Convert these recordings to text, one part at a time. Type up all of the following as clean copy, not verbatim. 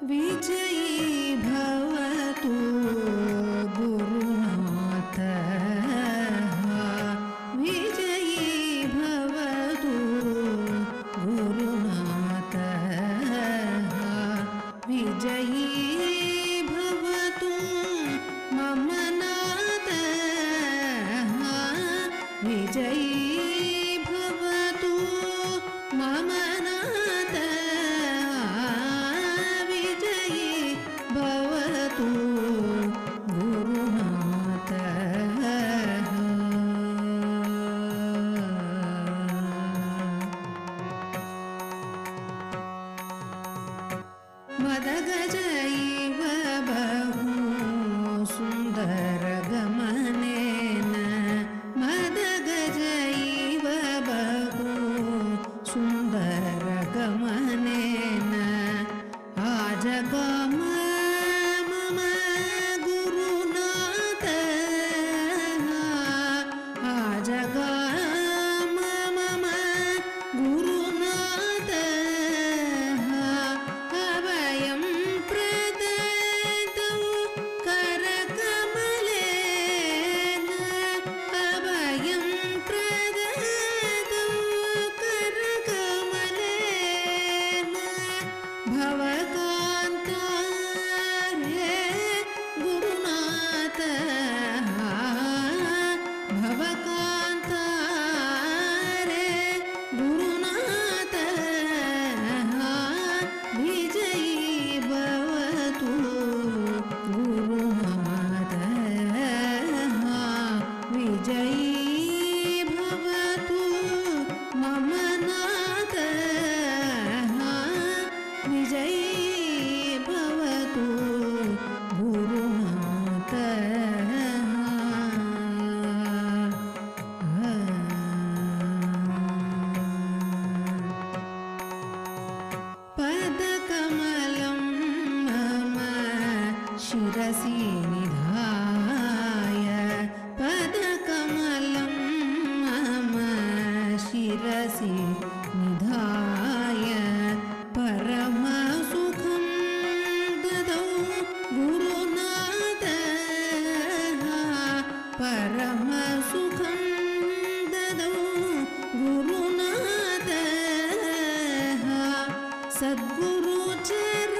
विजयी भवतु गुरुनाथः विजयी भवतु गुरुनाथः विजयी भवतु मम नाथः विजयी भवतु मम नाथः विजयी भवतु गुरुनाथः मदगजैव बहु सुन्दरगमनेन मदगजैव बहु सुन्दरगमनेन आजगाम मम गुरुनाथः आजगाम मम गुरुनाथः अभयं प्रददौ करकमलेन अभयं प्रददौ करकमलेन भवकान्तारे गुरुनाथः भवकान्तारे गुरुनाथः विजयी भवतु गुरुनाथः विजयी भवतु मम नाथः विजयी भवतु गुरुनाथः पदकमलं मम शिरसि निधाय पदकमलं मम शिरसि निधाय परमसुखं ददौ गुरुनाथः परमसुखं ददौ गुरुनाथः सद्गुरुचरण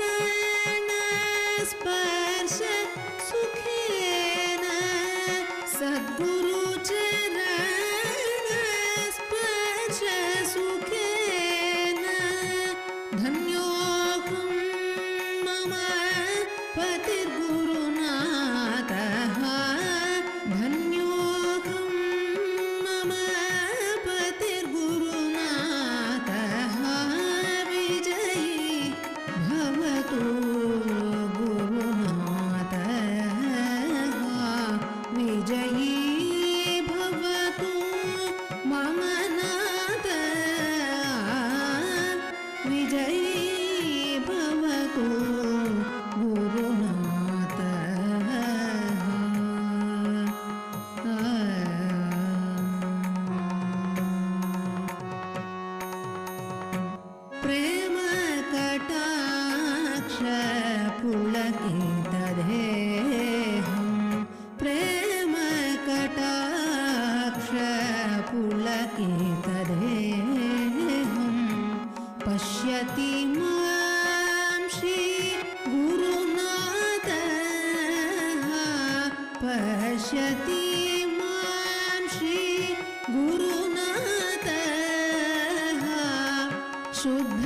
स्पर्श सुखेन सद्गुरुचरण स्पर्श सुखेन धन्योऽहं मम पतिर्गुरुनाथः धन्योऽहं मम पतिर्गुरुनाथः विजयी भवतु गुरुनाथः विजयी भवतु मम नाथः विजयी भवतु गुरुनाथः प्रेम कटाक्ष पुलकितदेहं प्रेम कटाक्ष पुलकितदेहं पश्यति मां श्री गुरुनाथः पश्यति मां श्री गुरुनाथः शुद्ध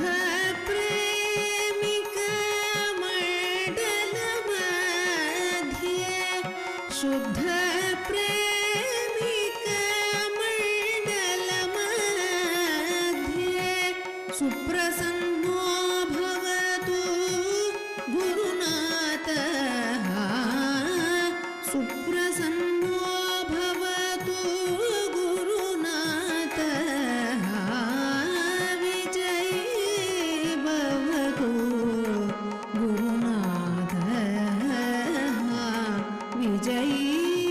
प्रेमिकमण्डलमध्ये शुद्ध प्रेमिकमण्डलमध्ये सुप्रसन्नो भवतु गुरुनाथः सुप्रसन्नो भवतु गुरुनाथः विजयी भवतु गुरुनाथः विजयी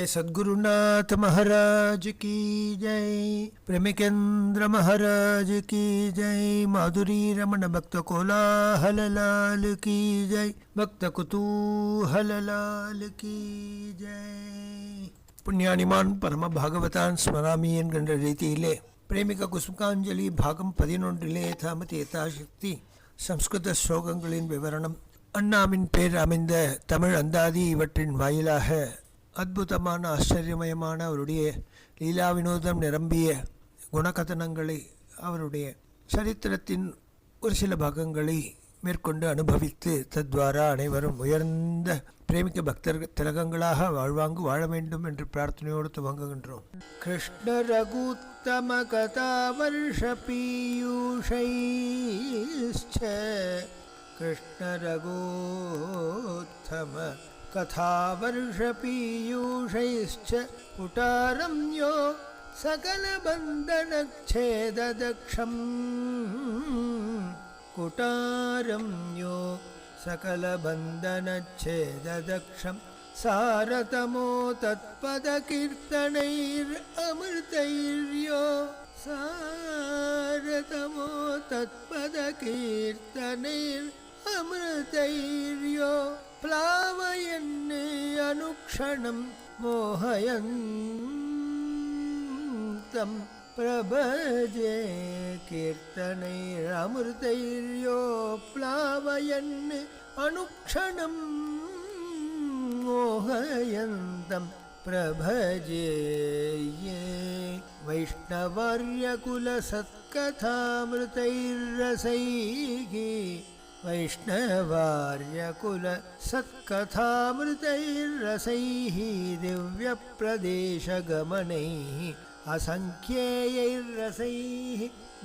जय सद्गुरुनाथ महाराज की जय, प्रेमिकेंद्र महाराज की जय, माधुरी रमण भक्त कोलाहल लाल की जय, भक्त कुतूहल लाल की जय. புண்ணியானிமான் பரம பாகவதான் ஸ்மராமி என்கின்ற ரீதியிலே பிரேமிக குசுகாஞ்சலி பாகம் 11 தாமதி யதாசக்தி சம்ஸ்கிருத ஸ்லோகங்களின் விவரணம். அண்ணாவின் பேர் அமைந்த தமிழ் அந்தாதி இவற்றின் வாயிலாக அற்புதமான ஆச்சரியமயமான அவருடைய லீலா வினோதம் நிரம்பிய குணகதனங்களை, அவருடைய சரித்திரத்தின் ஒரு சில பாகங்களை மேற்கொண்டு அனுபவித்து தத்வாரா அனைவரும் உயர்ந்த பிரேமிக்க பக்தர் திலகங்களாக வாழ்வாங்கு வாழ வேண்டும் என்று பிரார்த்தனையோடு துவங்குகின்றோம். கிருஷ்ண ரகுத்தம கதா வருஷ பீயூஷைச்ச, கிருஷ்ண ரகுத்தம கதா வருஷ பீயூஷைச்ச புட்டாரம் யோ சகல பந்தனச்சேததக்ஷம், कुटारं यो सकलबन्धनच्छेददक्षं सारतमो तत्पदकीर्तनैरमृतैर्यो, सारतमो तत्पदकीर्तनैरमृतैर्यो प्लावयन् अनुक्षणं मोहयन्तम् प्रभजे कीर्तनैरमृतैर्यो प्लावयन् अनुक्षणं मोहयन्तं प्रभजे. वैष्णवार्यकुलसत्कथामृतैर्रसैः, वैष्णवार्यकुलसत्कथामृतैर्रसैः दिव्यप्रदेशगमनैः असंख्यैर्रसैः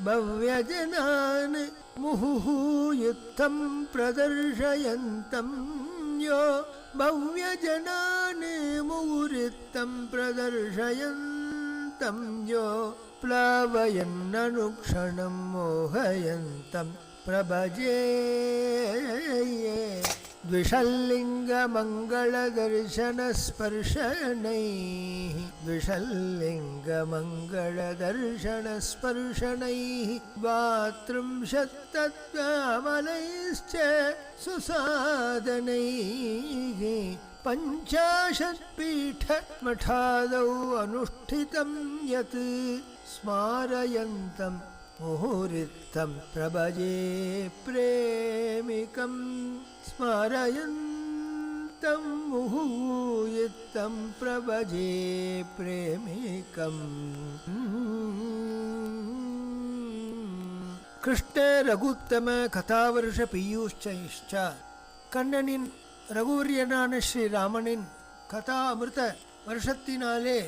भव्यजनान् मुहुः युक्तं प्रदर्शयन्तं यो, भव्यजनान् मुहुरित्तं प्रदर्शयन्तं यो प्लावयन्ननुक्षणं मोहयन्तं प्रभजे. द्विषल्लिङ्गमङ्गलदर्शनस्पर्शनैः, द्विषल्लिङ्गमङ्गलदर्शनस्पर्शनैः द्वात्रिंशत्तत्त्वामलैश्च सुसादनैः, पञ्चाशत्पीठमठादौ अनुष्ठितं यत् स्मारयन्तं मुहुरित्थं प्रभजे प्रेमिकं, स्मारयन्तं मुहुरित्थं प्रभजे प्रेमिकम्. கிருஷ்ண ரகுத்தம கதாவருஷ பீயூஷ்ச, கண்ணனின் ரகுவரியனான ஸ்ரீராமனின் கதா அமிர்த வருஷத்தினாலே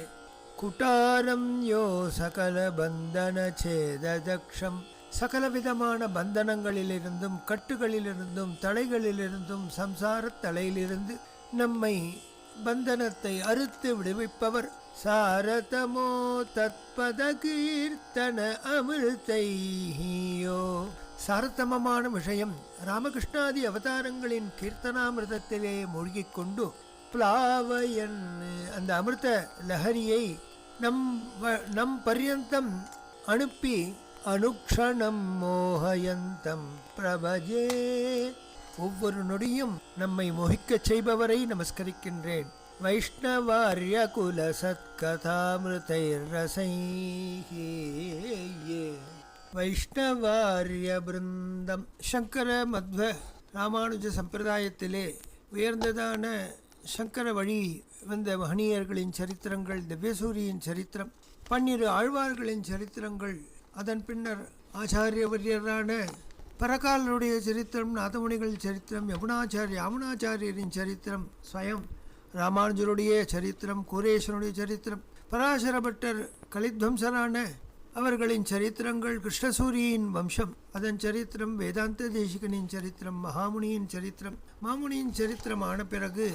குட்டாரம் யோ சகல பந்தன சேததக்ஷம், சகலவிதமான பந்தனங்களிலிருந்தும் கட்டுகளிலிருந்தும் தடைகளிலிருந்தும் சம்சாரத் தலையிலிருந்து நம்மை பந்தனத்தை அறுத்து விடுவிப்பவர். சாரதமோ தத்பத கீர்த்தன அமிர்தையோ, சாரதமமான விஷயம் ராமகிருஷ்ணாதி அவதாரங்களின் கீர்த்தனாமிர்தத்திலே மூழ்கிக் கொண்டு பிளாவயன், அந்த அமிர்த லஹரியை நம் பர்யந்தம் அனுப்பி அனுக்ஷணம் மோகயந்தம் பிரபஜே, ஒவ்வொரு நொடியும் நம்மை மோகிக்கச் செய்பவரை நமஸ்கரிக்கின்றேன். வைஷ்ணவார்ய குல சத்கதாமிருதைர்ரசைஹி, வைஷ்ணவார்ய பிருந்தம். சங்கர மத்வ ராமானுஜ சம்பிரதாயத்திலே உயர்ந்ததான சங்கர வழி வந்த மகனியர்களின் சரித்திரங்கள், திவ்யசூரியின் சரித்திரம், 12 ஆழ்வார்களின் சரித்திரங்கள், அதன் பின்னர் ஆச்சாரியவரியரான பரகாலருடைய சரித்திரம், நாதமுனிகள் சரித்திரம், யாமுனாச்சாரியரின் சரித்திரம், ஸ்வயம் ராமானுஜருடைய சரித்திரம், கூரேஸ்வரனுடைய சரித்திரம், பராசர பட்டர் கலித்வம்சரான அவர்களின் சரித்திரங்கள், கிருஷ்ணசூரியின் வம்சம் அதன் சரித்திரம், வேதாந்த தேசிகனின் சரித்திரம், மகாமுனியின் சரித்திரம். மாமுனியின் சரித்திரம் ஆன பிறகு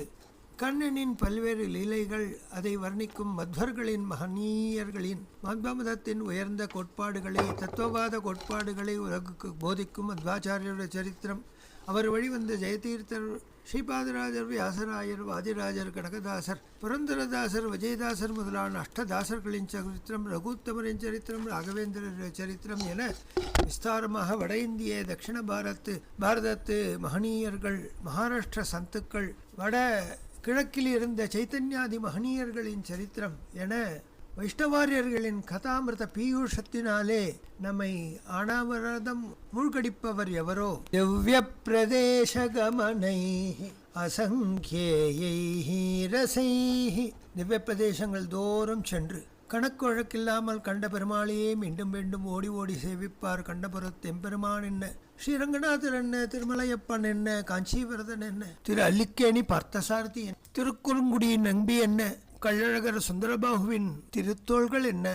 கண்ணனின் பல்வேறு லீலைகள், அதை வர்ணிக்கும் மத்வர்களின் மகனீயர்களின் மத்வமதத்தின் உயர்ந்த கோட்பாடுகளை, தத்துவவாத கோட்பாடுகளை உலகுக்கு போதிக்கும் மத்வாச்சாரியருடைய சரித்திரம், அவர் வழிவந்த ஜெயதீர்த்தர், ஸ்ரீபாதராஜர், வியாசராயர், வாதிராஜர், கனகதாசர், புரந்தரதாசர், விஜயதாசர் முதலான அஷ்டதாசர்களின் சரித்திரம், ரகுத்தமரின் சரித்திரம், ராகவேந்திரர் சரித்திரம் என விஸ்தாரமாக வட இந்திய, தட்சிண பாரதத்து மகனீயர்கள், மகாராஷ்டிர சந்துக்கள், வட கிழக்கில் இருந்த சைத்தன்யாதி மகனீயர்களின் சரித்திரம் என வைஷ்ணவாரியர்களின் கதாமிருத பீயூஷத்தினாலே நம்மை ஆணாவரதம் மூழ்கடிப்பவர் எவரோ, திவ்ய பிரதேச கமனை அசங்கேயை ரசை, திவ்ய பிரதேசங்கள் தோறும் சென்று கணக்கு வழக்கில்லாமல் கண்ட பெருமாளையே மீண்டும் மீண்டும் ஓடி ஓடி சேவிப்பார். கண்டபுரத்து எம்பெருமான் என்ன, ஸ்ரீரங்கநாதர் என்ன, திருமலையப்பன் என்ன, காஞ்சிவரதன் என்ன, திரு அல்லிக்கேணி பார்த்தசாரதி என்ன, திருக்குறுங்குடியின் நம்பி என்ன, கள்ளழகர் சுந்தரபாகுவின் திருத்தோள்கள் என்ன,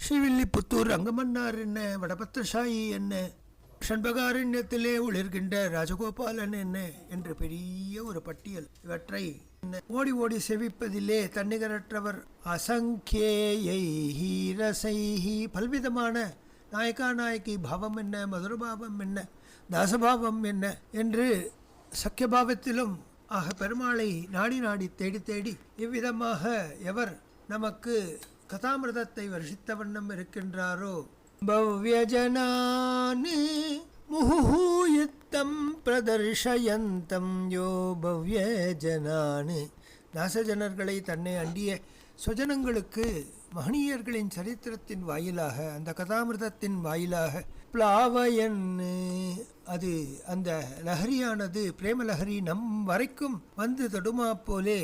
ஸ்ரீவில்லிபுத்தூர் அங்கமன்னார் என்ன, வடபத்திரசாயி என்ன, ஷண்பகாரண்யத்திலே ஒளிர்கின்ற ராஜகோபாலன் என்ன என்று பெரிய ஒரு பட்டியல். இவற்றை ஓடி ஓடி செவிப்பதிலே தன்னிகரற்றவர். அசங்கேயை ரசைஹி, பல்விதமான நாயக்கா நாயக்கி பாவம் என்ன, மதுரபாவம் என்ன, தாசபாவம் என்ன என்று சக்கியபாவத்திலும் ஆக பெருமாளை நாடி நாடி தேடி தேடி இவ்விதமாக எவர் நமக்கு கதாமிருதத்தை வருஷித்த வண்ணம் இருக்கின்றாரோ, பவ்யஜனான் முஹூயுத்தம் பிரதர்ஷயந்தம் யோ பவ்யஜனான், தாசஜனர்களை தன்னை அண்டிய சுஜனங்களுக்கு மகனீயர்களின் சரித்திரத்தின் வாயிலாக, அந்த கதாமிருதத்தின் வாயிலாக பிளாவயன், அது அந்த லஹரியானது பிரேமலஹரி நம் வரைக்கும் வந்து தொடுமா போலே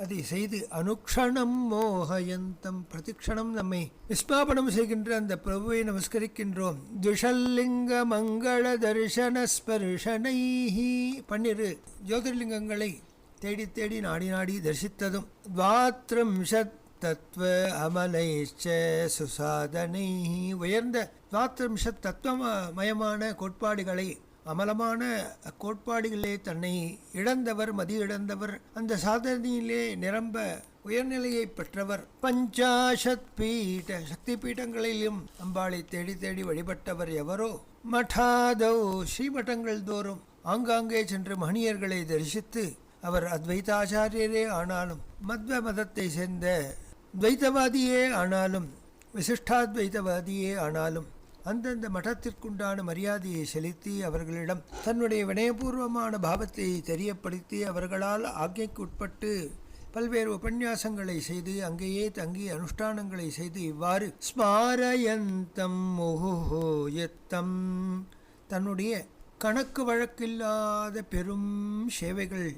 அதை செய்து அனுக்ஷணம் மோகயந்தம், பிரதிக்ஷணம் நம்மை விஸ்மாபனம் செய்கின்ற அந்த பிரபுவை நமஸ்கரிக்கின்றோம். துஷல்லிங்க மங்கள தர்ஷன ஸ்பர்ஷனைஹி, 12 ஜோதிர்லிங்கங்களை தேடி தேடி நாடி நாடி தரிசித்ததும், துவாத்ரிம்ஷத் தத்துவ அமலைச்ச சுசாதனை, உயர்ந்த துவாத்ரிம்ஷத் தத்துவமயமான கோட்பாடுகளை, அமலமான கோட்பாடுகளே தன்னை இழந்தவர், மதி இழந்தவர், அந்த சாதனையிலே நிரம்ப உயர்நிலையை பெற்றவர். பஞ்சாஷத் பீட, சக்தி பீட்டங்களிலும் அம்பாளை தேடி தேடி வழிபட்டவர் எவரோ, மடாதௌ, ஸ்ரீமட்டங்கள் தோறும் ஆங்காங்கே சென்று மகனியர்களை தரிசித்து அவர் அத்வைதாச்சாரியரே ஆனாலும், மத்வ மதத்தை சேர்ந்த துவைத்தவாதியே ஆனாலும், விசிஷ்டாத்வைத்தவாதியே ஆனாலும் அந்தந்த மடத்திற்குண்டான மரியாதையை செலுத்தி அவர்களிடம் தன்னுடைய வினயபூர்வமான பாவத்தை தெரியப்படுத்தி அவர்களால் ஆக்ஞைக்கு உட்பட்டு பல்வேறு உபன்யாசங்களை செய்து அங்கேயே தங்கி அனுஷ்டானங்களை செய்து இவ்வாறு ஸ்மாரயந்தம் முஹூயத்தம், தன்னுடைய கணக்கு வழக்கில்லாத பெரும் சேவைகள்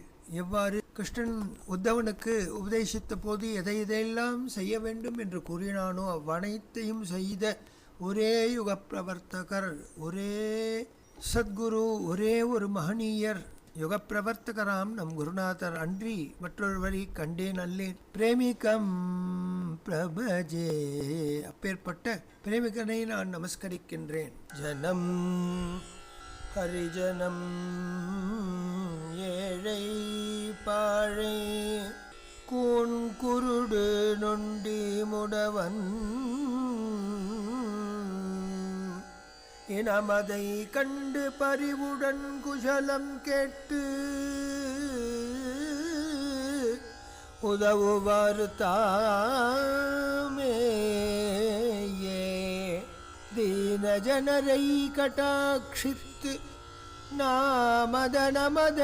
எவ்வாறு கிருஷ்ணன் உத்தவனுக்கு உபதேசித்த போது எதை எதையெல்லாம் செய்ய வேண்டும் என்று கூறினானோ அவ்வனைத்தையும் செய்த ஒரே யுக பிரவர்த்தகர், ஒரே சத்குரு, ஒரே ஒரு மகனீயர், யுக பிரவர்த்தகராம் நம் குருநாதர் அன்றி மற்றொருவரை கண்டேன் அல்லேன். பிரேமிகம் பிரபஜே, அப்பேற்பட்ட பிரேமிகனை நான் நமஸ்கரிக்கின்றேன். ஜனம் ஹரிஜனம் ஏழை பாழை கூன் குருடு நொண்டி முடவன் இனமதை கண்டு பரிவுடன் குசலம் கேட்டு உதவுவார் தாமே, தீன ஜனரை கட்டாட்சித்து நாமதனமதைந்து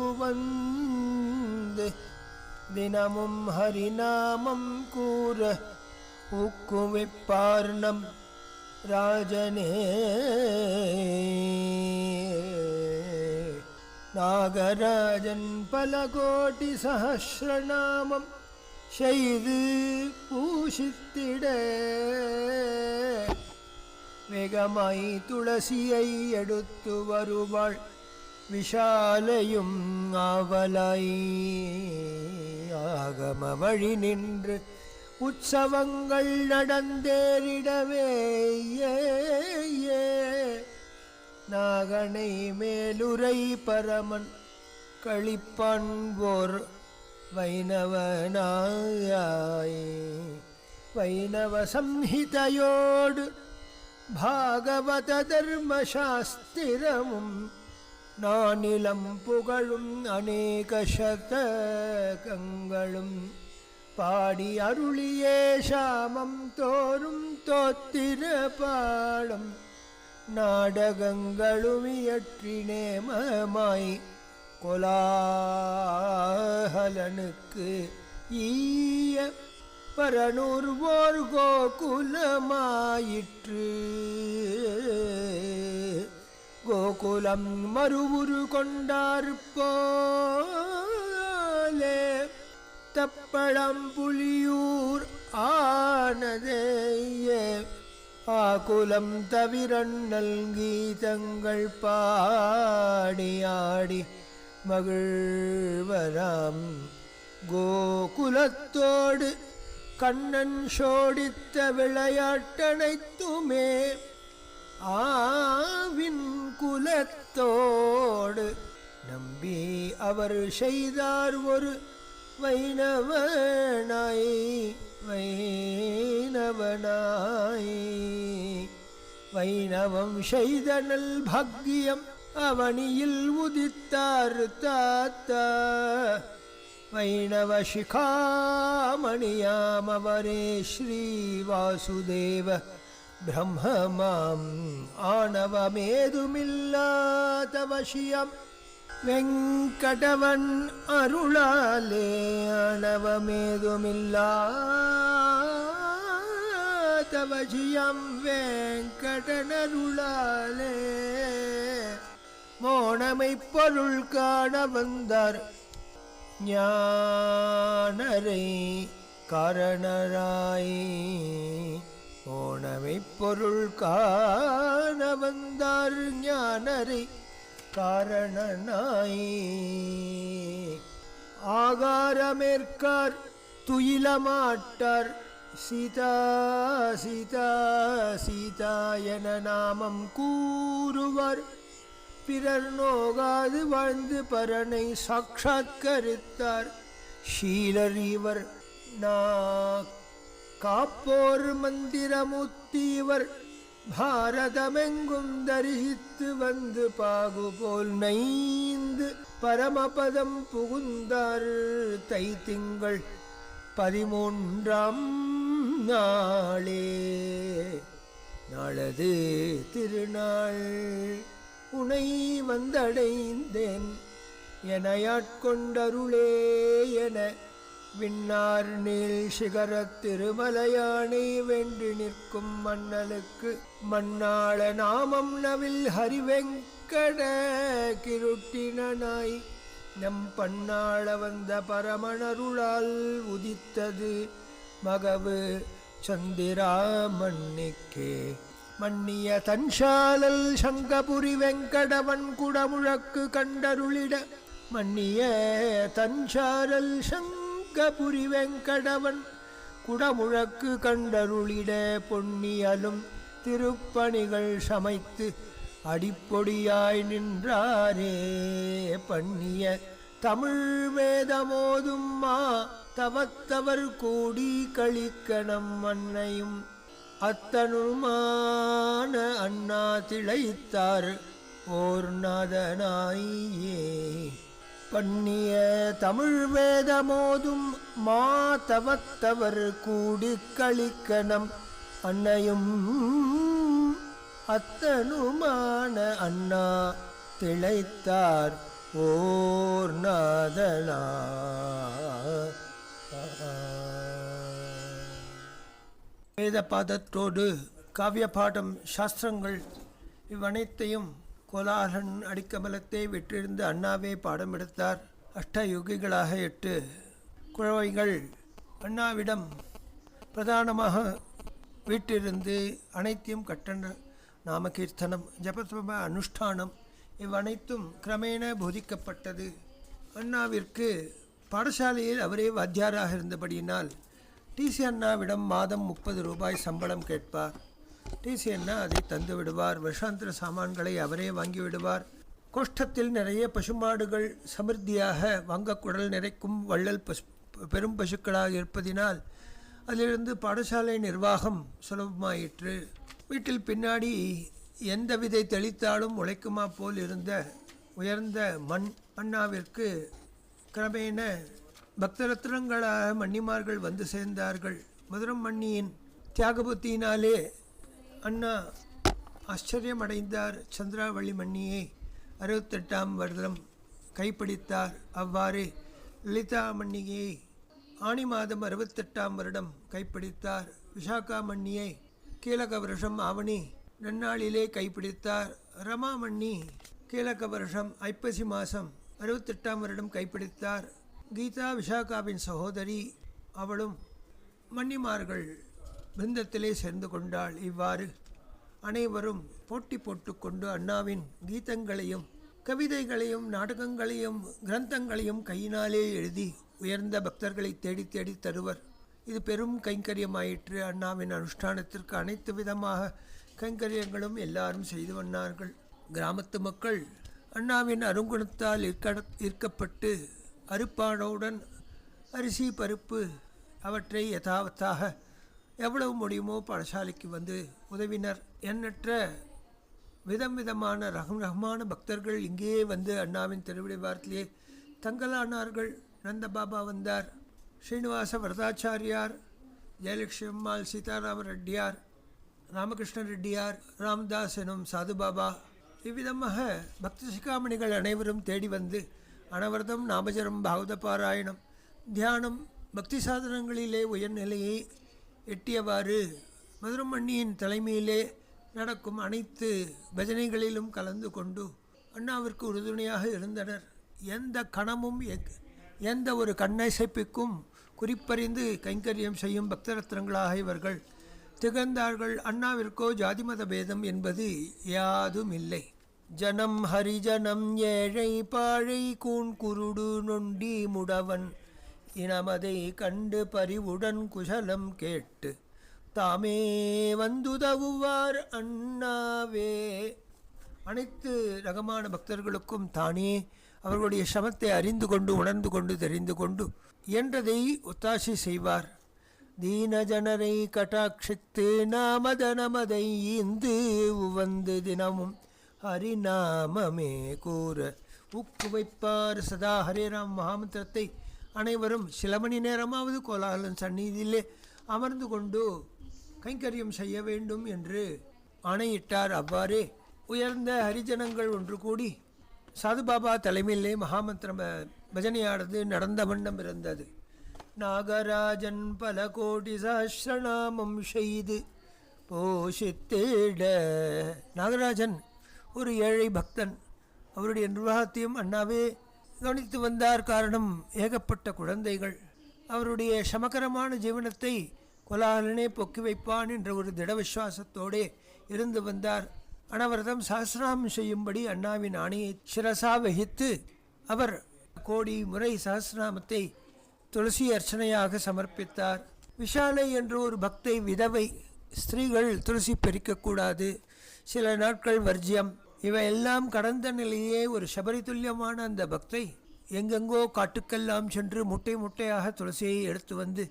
உவந்து தினமும் ஹரிநாமம் கூற ஊக்குவிப்பார் நம் ராஜனே. நாகராஜன் பல கோடி சஹஸ்ரநாமம் செய்து பூஷித்திட வேகமாய் துளசியை எடுத்து வருவாள் விஷாலையும் ஆவலாய், ஆகம வழி நின்று உற்சவங்கள் நடந்தேறிடவே நாகனை மேலுரை பரமன் களிப்பண்போர் வைணவனாய் வைணவ சம்ஹிதையோடு பாகவத தர்மசாஸ்திரமும் நானிலம் புகழும் அநேக சதகங்களும் பாடி அருளியே சாமம் தோறும் தோத்திர பாடம் நாடகங்களும் இயற்றினேமமாய் கோலாகலனுக்கு ஈய பரநூர்வோர் கோகுலமாயிற்று. கோகுலம் மறுவுரு கொண்டார் போலே தப்பளம் புலியூர் ஆனதேயே ஆகுலம் தவிரண்ணல் கீதங்கள் பாடியாடி மகிழ்வராம். கோகுலத்தோடு கண்ணன் சோடித்த விளையாட்டனைத்துமே ஆவின் குலத்தோடு நம்பி அவர் செய்தார் ஒரு வைணவனாய் வைணவனாய். வைணவம் செய்த நல் பாக்கியம் அவனியில் உதித்தார் தாத்தா. வைணவ சிகாமணியாம் அவரே ஸ்ரீ வாசுதேவ பிரம்மமாம். ஆணவமேதுமில்லாத வசியம் வெங்கடவன் அருளாலே. ஆணவமேதுமில்லாத வசியம் வெங்கடனருளாலே. மோனமை பொருள் காண வந்தார் ஞானரை காரணராய். மோனமை பொருள் காண வந்தார் ஞானரை காரணனாய். ஆகாரமேற்கார் துயிலமாட்டார் சீதா சீதா சீதா என நாமம் கூறுவார். பிறர் நோகாது வாழ்ந்து பரனை சாட்சாத்கரித்தார் ஷீலர் இவர். காப்போர் மந்திரமுத்தீவர் பாரதமெங்கும் தரிசித்து வந்து பாகுபோல் நைந்து பரமபதம் புகுந்தார். தை திங்கள் 13ஆம் நாளே நாளது திருநாள். உனை வந்தடைந்தேன் எனையாட்கொண்டருளே என விண்ணார் நீள் சிகரத் திருமலையானை வேண்டி நிற்கும் மன்னலுக்கு மண்ணாள நாமம் நவில் ஹரிவெங்கட கிருட்டினாய். நம் பண்ணாள வந்த பரமணருளால் உதித்தது மகவு சந்திராமன்னிக்கே. மன்னிய தன்சாலல் சங்கபுரி வெங்கடவன் குடமுழக்கு கண்டருளிட. மன்னிய தன்சாலல் சங்கபுரி வெங்கடவன் குடமுழக்கு கண்டருளிட. பொன்னியலும் திருப்பணிகள் சமைத்து அடிப்பொடியாய் நின்றாரே. பண்ணிய தமிழ் வேதமோதும் மா தவத்தவர் கூடி கழிக்கணம். அன்னையும் அத்தனுமான அண்ணா திளைத்தார் ஓர் நாதனாயே. பண்ணிய தமிழ் வேதமோதும் மாதவத்தவர் கூடி கழிக்கணம். அன்னையும் அத்தனுமான அண்ணா திளைத்தார் ஓர் நாதனா. வேத பாதத்தோடு காவிய பாடம் சாஸ்திரங்கள் இவ்வனைத்தையும் கோலாகலன் அடிக்கமலத்தை வெற்றிருந்து அண்ணாவே பாடம் எடுத்தார். அஷ்டயுகிகளாக 8 குழவைகள் அண்ணாவிடம் பிரதானமாக வீட்டிலிருந்து அனைத்தையும் கட்டண நாமகீர்த்தனம் ஜபதப அனுஷ்டானம் இவ்வனைத்தும் கிரமேண போதிக்கப்பட்டது. அண்ணாவிற்கு பாடசாலையில் அவரே வாத்தியாராக இருந்தபடியினால் டிசி அண்ணாவிடம் மாதம் 30 ரூபாய் சம்பளம் கேட்பார். டிசி அண்ணா அதை தந்து விடுவார். வருஷாந்திர சாமான்களை அவரே வாங்கி விடுவார். கோஷ்டத்தில் நிறைய பசுமாடுகள் சமிருத்தியாக வங்கக்குடல் நிறைக்கும் வள்ளல் பெரும் பசுக்களாக இருப்பதினால் அதிலிருந்து பாடசாலை நிர்வாகம் சுலபமாயிற்று. வீட்டில் பின்னாடி எந்த விதை தெளித்தாலும் உழைக்குமா போல் இருந்த உயர்ந்த மன்னாவிற்கு கிரமேண பக்தரத்னங்களாக மன்னிமார்கள் வந்து சேர்ந்தார்கள். மதுரம் மன்னியின் தியாகபுத்தியினாலே அண்ணா ஆச்சரியமடைந்தார். சந்திராவளி மன்னியை 68ஆம் வருடம் கைப்பிடித்தார். அவ்வாறு லலிதா மன்னியை ஆணி மாதம் 68ஆம் வருடம் கைப்பிடித்தார். விஷாக்கா மன்னியை கீழக வருஷம் ஆவணி நன்னாளிலே கைப்பிடித்தார். ரமா மன்னி கீழக வருஷம் ஐப்பசி மாதம் 68ஆம் வருடம் கைப்பிடித்தார். கீதா விஷாக்காவின் சகோதரி, அவளும் மன்னிமார்கள் பிருந்தத்திலே சேர்ந்து கொண்டாள். இவ்வாறு அனைவரும் போட்டி போட்டுக்கொண்டு அண்ணாவின் கீதங்களையும் கவிதைகளையும் நாடகங்களையும் கிரந்தங்களையும் கையினாலே எழுதி உயர்ந்த பக்தர்களை தேடி தேடி தருவர். இது பெரும் கைங்கரியமாயிற்று. அண்ணாவின் அனுஷ்டானத்திற்கு அனைத்து விதமாக கைங்கரியங்களும் எல்லாரும் செய்து வந்தார்கள். கிராமத்து மக்கள் அண்ணாவின் அருங்குணத்தால் ஈர்க்கப்பட்டு அருப்பானவுடன் அரிசி பருப்பு அவற்றை யதாவத்தாக எவ்வளவு முடியுமோ பாடசாலைக்கு வந்து உதவினர். எண்ணற்ற விதமான ரகமான பக்தர்கள் இங்கேயே வந்து அண்ணாவின் திருவிடைவாரத்திலே தங்கலானார்கள். நந்த பாபா வந்தார், ஸ்ரீனிவாச வரதாச்சாரியார், ஜெயலட்சுமி அம்மாள், சீதாராம ரெட்டியார், ராமகிருஷ்ண ரெட்டியார், ராம்தாஸ் எனும் சாதுபாபா, இவ்விதமாக பக்தி சிகாமணிகள் அனைவரும் தேடி வந்து அனவரதம் நாமஜரம் பாகவத பாராயணம் தியானம் பக்தி சாதனங்களிலே உயர்நிலையை எட்டியவாறு மதுரம் மன்னியின் தலைமையிலே நடக்கும் அனைத்து பஜனைகளிலும் கலந்து கொண்டு அண்ணாவிற்கு உறுதுணையாக இருந்தனர். எந்த கணமும் எந்த ஒரு கண்ணசைப்பிற்கும் குறிப்பறிந்து கைங்கரியம் செய்யும் பக்தரத்னங்களாக இவர்கள் திகழ்ந்தார்கள். அண்ணாவிற்கோ ஜாதி மத பேதம் என்பது யாதும் இல்லை. ஜனம் ஹரிஜனம் ஏழை பாழை கூன் குருடு நொண்டி முடவன் இனமதை கண்டு பரிவுடன் குசலம் கேட்டு தாமே வந்துதவுவார் அண்ணாவே. அனைத்து ரகமான பக்தர்களுக்கும் தானே அவர்களுடைய சமத்தை அறிந்து கொண்டு உணர்ந்து கொண்டு தெரிந்து கொண்டு இயன்றதை ஒத்தாசை செய்வார். தீன ஜனரை கட்டாட்சித்து நாமதனமதை ஈந்து உவந்து தினமும் ஹரிநாமமே கூற ஊக்கு வைப்பார். சதா ஹரேராம் மகாமந்திரத்தை அனைவரும் சில மணி நேரமாவது கோலாகலன் சந்நிதியிலே அமர்ந்து கொண்டு கைங்கரியம் செய்ய வேண்டும் என்று ஆணையிட்டார். அவ்வாறே உயர்ந்த ஹரிஜனங்கள் ஒன்று கூடி சாதுபாபா தலைமையிலே மகாமந்திர பஜனையானது நடந்த வண்ணம் இருந்தது. நாகராஜன் பல கோடி சஹஸ்ரநாமம் செய்து போஷித்திட. நாகராஜன் ஒரு ஏழை பக்தன். அவருடைய நிர்வாகத்தையும் அண்ணாவே கவனித்து வந்தார். காரணம், ஏகப்பட்ட குழந்தைகள். அவருடைய சமகரமான ஜீவனத்தை கோலாகலனே பொக்கி வைப்பான் என்ற ஒரு திட விசுவாசத்தோடே இருந்து வந்தார். அனவரதம் சஹஸ்ரநாமம் செய்யும்படி அண்ணாவின் ஆணையை சிரசா வகித்து அவர் கோடி முறை சஹஸ்ரநாமத்தை துளசி அர்ச்சனையாக சமர்ப்பித்தார். விஷாலை என்ற ஒரு பக்தை விதவை. ஸ்திரீகள் துளசி பறிக்கக்கூடாது, சில நாட்கள் வர்ஜியம். இவையெல்லாம் கடந்த நிலையே ஒரு சபரி துல்லியமான அந்த பக்தை எங்கெங்கோ காட்டுக்கெல்லாம் சென்று முட்டை முட்டையாக துளசியை எடுத்து வந்து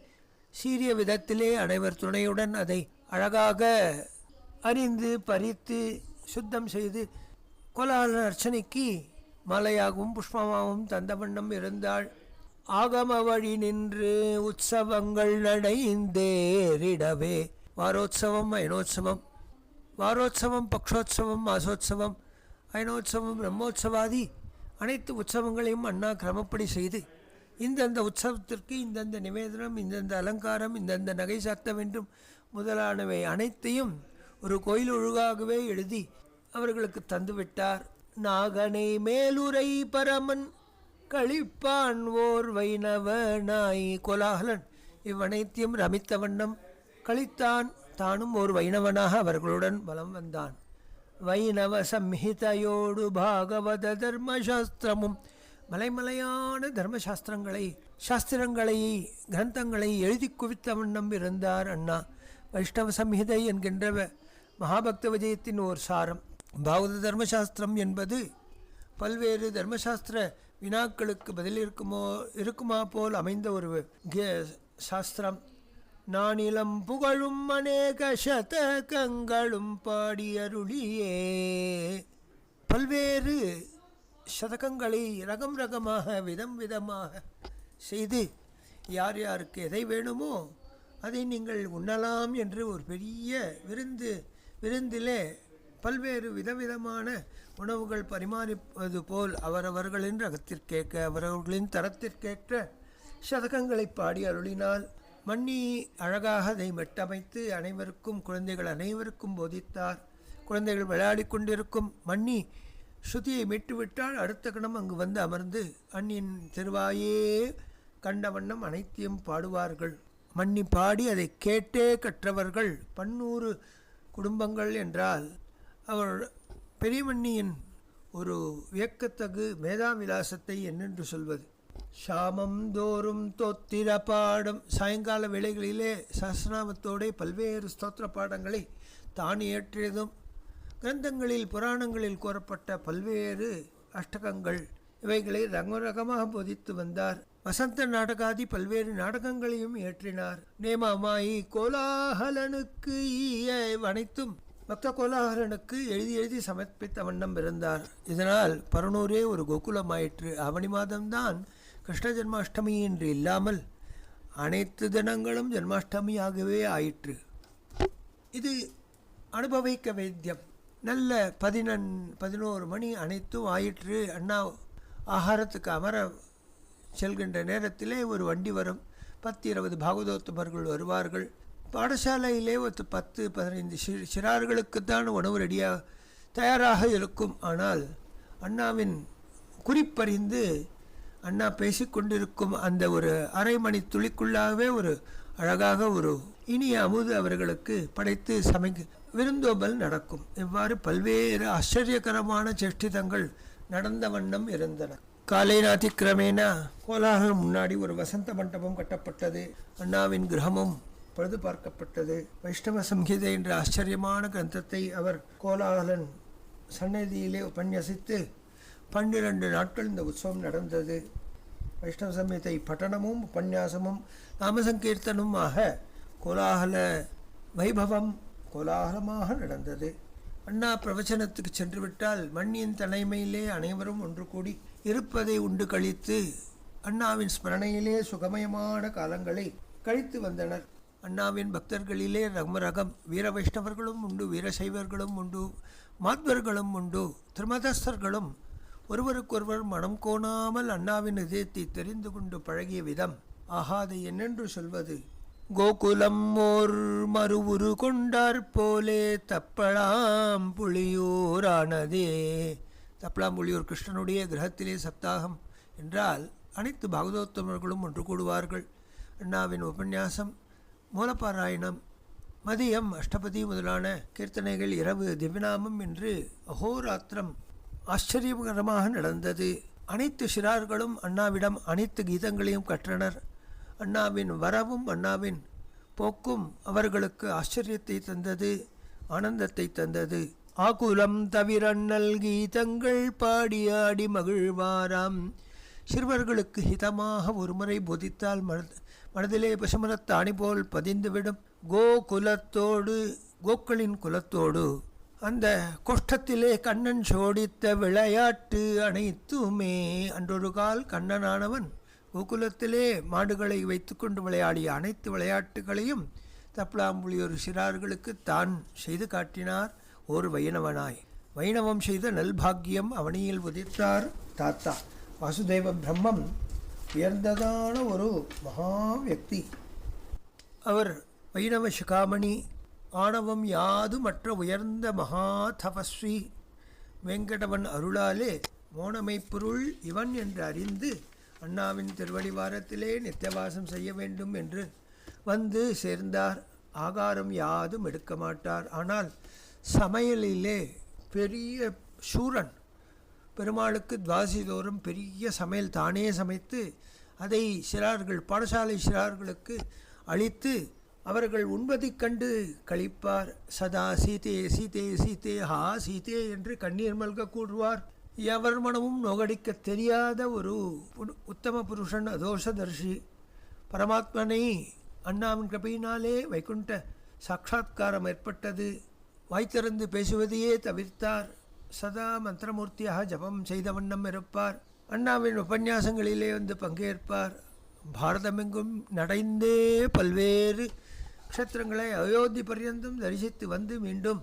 சீரிய விதத்திலே அனைவர் துணையுடன் அதை அழகாக அறிந்து பறித்து சுத்தம் செய்து கோலாகல அர்ச்சனைக்கு மாலையாகவும் புஷ்பமாகவும் தந்த வண்ணம் இருந்தாள். ஆகம வழி நின்று உற்சவங்கள் நடைந்தேறிடவே வாரோத்சவம் அயனோத்சவம், வாரோத்சவம் பக்ஷோத்சவம் மாசோத்சவம் அயனோத்சவம் பிரம்மோத்சவாதி அனைத்து உற்சவங்களையும் அண்ணா கிரமப்படி செய்து இந்தந்த உற்சவத்திற்கு இந்தந்த நிவேதனம், இந்தந்த அலங்காரம், இந்தந்த நகை சாத்த வேண்டும் முதலானவை அனைத்தையும் ஒரு கோயில் ஒழுங்காகவே எழுதி அவர்களுக்கு தந்துவிட்டார். நாகனை மேலுரை பரமன் கழிப்பான் ஓர் வைணவ நாய். கோலாகலன் இவ்வனைத்தையும் ரமித்த வண்ணம் கழித்தான். தானும் ஒரு வைணவனாக அவர்களுடன் வலம் வந்தான். வைணவ சம்ஹிதையோடு பாகவத தர்மசாஸ்திரமும் மலைமலையான தர்மசாஸ்திரங்களை கிரந்தங்களை எழுதி குவித்த வண்ணம் இருந்தார் அண்ணா. வைஷ்ணவ சம்ஹிதை என்கின்ற மகாபக்த விஜயத்தின் ஓர் சாரம். பாகவத தர்மசாஸ்திரம் என்பது பல்வேறு தர்மசாஸ்திர வினாக்களுக்கு பதில் இருக்குமா போல் அமைந்த ஒரு சாஸ்திரம். நானிலம் புகழும் அநேக சதகங்களும் பாடியருளியே. பல்வேறு சதகங்களை ரகம் ரகமாக விதம் விதமாக செய்து யார் யாருக்கு எதை வேணுமோ அதை நீங்கள் உண்ணலாம் என்று ஒரு பெரிய விருந்திலே பல்வேறு விதவிதமான உணவுகள் பரிமாறிப்பது போல் அவரவர்களின் ரகத்திற்கேற்க அவரவர்களின் தரத்திற்கேற்ற சதகங்களை பாடி அருளினால் மன்னி அழகாக அதை மெட்டமைத்து அனைவருக்கும் குழந்தைகள் அனைவருக்கும் போதித்தார். குழந்தைகள் விளையாடி கொண்டிருக்கும் மன்னி ஸ்ருதியை மீட்டுவிட்டால் அடுத்த கணம் அங்கு வந்து அமர்ந்து அண்ணின் திருவாயே கண்ட வண்ணம் அனைத்தையும் பாடுவார்கள். மன்னி பாடி அதை கேட்டே கற்றவர்கள் 100 குடும்பங்கள் என்றால் அவர் பெரிய மன்னியின் ஒரு வியக்கத்தகு மேதாவிலாசத்தை என்னென்று சொல்வது. ஷாமம் தோறும் தோத்திர பாடம் சாயங்கால வேளைகளிலே சஹஸ்ரநாமத்தோടെ பல்வேறு ஸ்தோத்திர பாடங்களை தான் இயற்றியதும் கிரந்தங்களில் புராணங்களில் கூறப்பட்ட பல்வேறு அஷ்டகங்கள் இவைகளை ரகமாக போதித்து வந்தார். வசந்த நாடகாதி பல்வேறு நாடகங்களையும் இயற்றினார். நேமாமாயி கோலாகலனுக்கு அனைத்தும் பக்த கோலாகலனுக்கு எழுதி சமர்ப்பித்த வண்ணம் இருந்தார். இதனால் பரனூரே ஒரு கோகுலமாயிற்று. ஆவணி மாதம்தான் கிருஷ்ண ஜென்மாஷ்டமி என்று இல்லாமல் அனைத்து தினங்களும் ஜென்மாஷ்டமியாகவே ஆயிற்று. இது அனுபவிக்க வேத்தியம். நல்ல 11 மணி அனைத்தும் ஆயிற்று. அண்ணா ஆகாரத்துக்கு அமர செல்கின்ற நேரத்திலே ஒரு வண்டி வரும். 10-20 பாகவதோத்தமர்கள் வருவார்கள். பாடசாலையிலே ஒரு 10-15 சிறார்களுக்குத்தான் உணவு தயாராக இருக்கும். ஆனால் அண்ணாவின் குறிப்பறிந்து அண்ணா பேசிக்கொண்டிருக்கும் அந்த ஒரு அரை மணி துளிக்குள்ளாகவே ஒரு அழகாக ஒரு இனிய அமுது அவர்களுக்கு படைத்து விருந்தோம்பல் நடக்கும். இவ்வாறு பல்வேறு ஆச்சரியகரமான சேஷ்டிதங்கள் நடந்த வண்ணம் இருந்தன. காலை நாத்தி கிரமேண கோலாகலம் முன்னாடி ஒரு வசந்த மண்டபம் கட்டப்பட்டது. அண்ணாவின் கிரகமும் பழுது பார்க்கப்பட்டது. வைஷ்ணவ சம்ஹிதை என்ற ஆச்சரியமான கிரந்தத்தை அவர் கோலாகலன் சன்னதியிலே உபன்யசித்து 12 நாட்கள் இந்த உற்சவம் நடந்தது. வைஷ்ணவ சம்ஹிதை பட்டணமும் உபன்யாசமும் நாமசங்கீர்த்தனுமாக கோலாகல வைபவம் கோலாகலமாக நடந்தது. அண்ணா பிரவச்சனத்துக்கு சென்று விட்டால் மண்ணின் தலைமையிலே அனைவரும் ஒன்று கூடி இருப்பதை உண்டு கழித்து அண்ணாவின் ஸ்மரணையிலே சுகமயமான காலங்களை கழித்து வந்தனர். அண்ணாவின் பக்தர்களிலே ரகம் வீர வைஷ்ணவர்களும் உண்டு, வீரசைவர்களும் உண்டு, மாத்வர்களும் உண்டு, திருமதஸ்தர்களும் ஒருவருக்கொருவர் மனம் கோணாமல் அண்ணாவின் இதயத்தை தெரிந்து கொண்டு பழகிய விதம் ஆகாது என்னென்று சொல்வது. கோகுலம் ஓர் மறுவுரு கொண்டார் போலே தப்பளாம் புளியூரானதே. தப்பளாம்புளியூர் கிருஷ்ணனுடைய கிரகத்திலே சப்தாகம் என்றால் அனைத்து பாகவதோத்தமர்களும் ஒன்று கூடுவார்கள். அண்ணாவின் உபன்யாசம், மூலபாராயணம், மதியம் அஷ்டபதி முதலான கீர்த்தனைகள், இரவு திவ்யநாமம் என்று அஹோராத்திரம் ஆச்சரியகரமாக நடந்தது. அனைத்து சிறார்களும் அண்ணாவிடம் அனைத்து கீதங்களையும் கற்றனர். அண்ணாவின் வரவும் அண்ணாவின் போக்கும் அவர்களுக்கு ஆச்சரியத்தை தந்தது, ஆனந்தத்தை தந்தது. ஆகுலம் தவிரண்ணல் கீதங்கள் பாடியாடி மகிழ்வாராம். சிறுவர்களுக்கு ஹிதமாக ஒருமுறை போதித்தால் மனதிலே பசுமரத்த அணி போல் பதிந்துவிடும். கோக்களின் குலத்தோடு அந்த கோஷ்டத்திலே கண்ணன் சோடித்த விளையாட்டு அனைத்துமே. அன்றொரு கால் கண்ணனானவன் கோகுலத்திலே மாடுகளை வைத்துக்கொண்டு விளையாடிய அனைத்து விளையாட்டுகளையும் தப்பலாம்புலியூர் சிறார்களுக்கு தான் செய்து காட்டினார். ஒரு வைணவனாய் வைணவம் செய்த நல்பாக்கியம் அவனியில் உதித்தார் தாத்தா. வாசுதேவ பிரம்மம் உயர்ந்ததான ஒரு மகா வியக்தி. அவர் வைணவ சிகாமணி, ஆணவம் யாது மற்ற உயர்ந்த மகா தபஸ்வி. வெங்கடவன் அருளாலே மோனமை பொருள் இவன் என்று அறிந்து அண்ணாவின் திருவடிவாரத்திலே நித்தியவாசம் செய்ய வேண்டும் என்று வந்து சேர்ந்தார். ஆகாரம் யாதும் எடுக்க மாட்டார். ஆனால் சமையலிலே பெரிய சூரன். பெருமாளுக்கு துவாசிதோறும் பெரிய சமையல் தானே சமைத்து அதை சிறார்கள், பாடசாலை சிறார்களுக்கு அளித்து அவர்கள் உண்பதைக் கண்டு கழிப்பார். சதா சீதே சீதே சீதே ஹா சீதே என்று கண்ணீர் மல்க கூடுவார். எவர் மனமும் நோகடிக்க தெரியாத ஒரு உத்தம புருஷன், அதோஷதர்ஷி பரமாத்மனை அண்ணாவின் கிருபையினாலே வைகுண்ட சாட்சா்காரம் ஏற்பட்டது. வாய்த்திறந்து பேசுவதையே தவிர்த்தார். சதா மந்திரமூர்த்தியாக ஜபம் செய்த வண்ணம் இருப்பார். அண்ணாவின் உபன்யாசங்களிலே வந்து பங்கேற்பார். பாரதமெங்கும் நடைந்தே பல்வேறு க்ஷேத்திரங்களை அயோத்தி பர்யந்தம் தரிசித்து வந்து மீண்டும்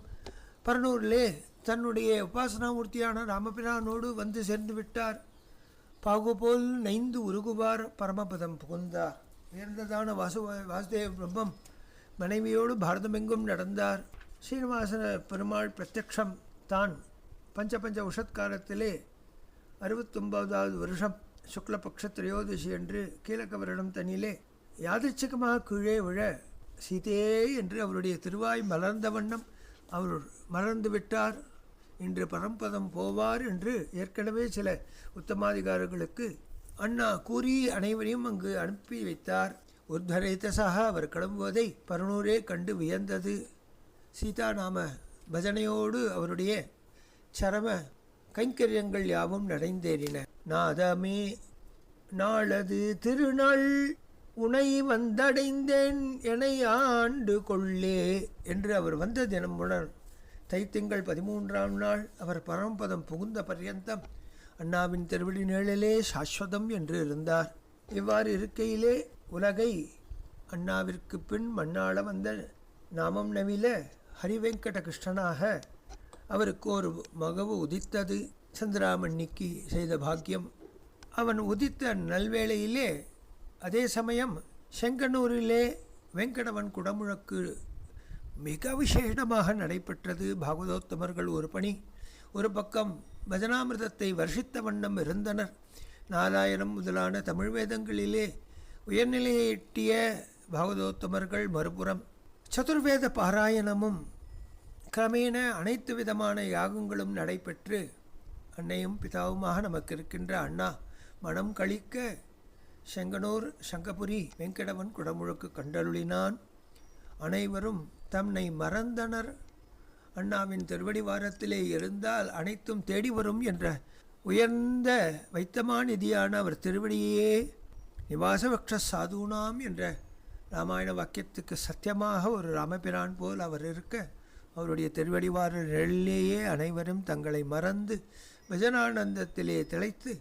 பரனூரிலே தன்னுடைய உபாசனாமூர்த்தியான ராமபிரானோடு வந்து சேர்ந்து விட்டார். பாகுபோல் நைந்து உருகுவார் பரமபதம் புகுந்தார். உயர்ந்ததான வாசுதேவ பிரம்மம் மனைவியோடு பாரதமெங்கும் நடந்தார். ஸ்ரீனிவாச பெருமாள் பிரத்யக்ஷம் தான் பஞ்ச உஷத்காலத்திலே 69வது வருஷம் சுக்லபக்ஷ திரையோதசி என்று கீழக்க வருடம் தனியிலே யாதச்சிகமாக கீழே விழ சீதே என்று அவருடைய திருவாய் மலர்ந்த வண்ணம் அவர் மலர்ந்து விட்டார். இன்று பரம்பதம் போவார் என்று ஏற்கனவே சில உத்தமாதிகாரிகளுக்கு அண்ணா கூறி அனைவரையும் அங்கு அனுப்பி வைத்தார். உத்வரைத்தசாக அவர் கிளம்புவதை பரனூரே கண்டு வியந்தது. சீதா நாம பஜனையோடு அவருடைய சரம கைங்கரியங்கள் யாவும் நடைந்தேறின. நாதமே நாளது திருநாள் உனை வந்தடைந்தேன் என ஆண்டு கொள்ளே என்று அவர் வந்த தினமுடன் தைத்திங்கள் 13ஆம் நாள் அவர் பரமபதம் புகுந்த பர்யந்தம் அண்ணாவின் திருவடி நிழலே சாஸ்வதம் என்று இருந்தார். இவ்வாறு இருக்கையிலே உலகை அண்ணாவிற்கு பின் மண்ணாள வந்த நாமம் நவில ஹரிவெங்கட கிருஷ்ணனாக அவருக்கு ஒரு மகவு உதித்தது. சந்திராமணிக்கு செய்த பாக்கியம். அவன் உதித்த நல்வேளையிலே அதே சமயம் செங்கனூரிலே வெங்கடவன் குடமுழக்கு மிக விசேஷமாக நடைபெற்றது. பாகவதோத்தமர்கள் ஒரு பணி, ஒரு பக்கம் பஜனாமிர்தத்தை வர்ஷித்த வண்ணம் இருந்தனர். 4000 முதலான தமிழ் வேதங்களிலே உயர்நிலையை எட்டிய பாகவதோத்தமர்கள் மறுபுறம் சதுர்வேத பாராயணமும் கிரமேண அனைத்து விதமான யாகங்களும் நடைபெற்று அன்னையும் பிதாவுமாக நமக்கு இருக்கின்ற அண்ணா மனம் கழிக்க செங்கனூர் சங்கபுரி வெங்கடவன் குடமுழுக்கு கண்டருளினான். அனைவரும் தன்னை மறந்தனர். அண்ணாவின் திருவடி வாரத்திலே இருந்தால் அனைத்தும் தேடி வரும் என்ற உயர்ந்த வைத்தமாநிதியான அவர் திருவடியே நிவாசவக்ஷ சாதுனாம் என்ற ராமாயண வாக்கியத்துக்கு சத்தியமாக ஒரு ராமபிரான் போல் அவர் இருக்க அவருடைய திருவடிவார நிழலிலேயே அனைவரும் தங்களை மறந்து பஜனானந்தத்திலே திளைத்து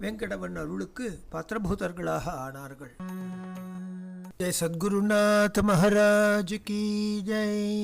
வெங்கடவன் அருளுக்கு பாத்திரபூதர்களாக ஆனார்கள். ஜெய் சத்குருநாத் மகாராஜ் கி ஜெய்.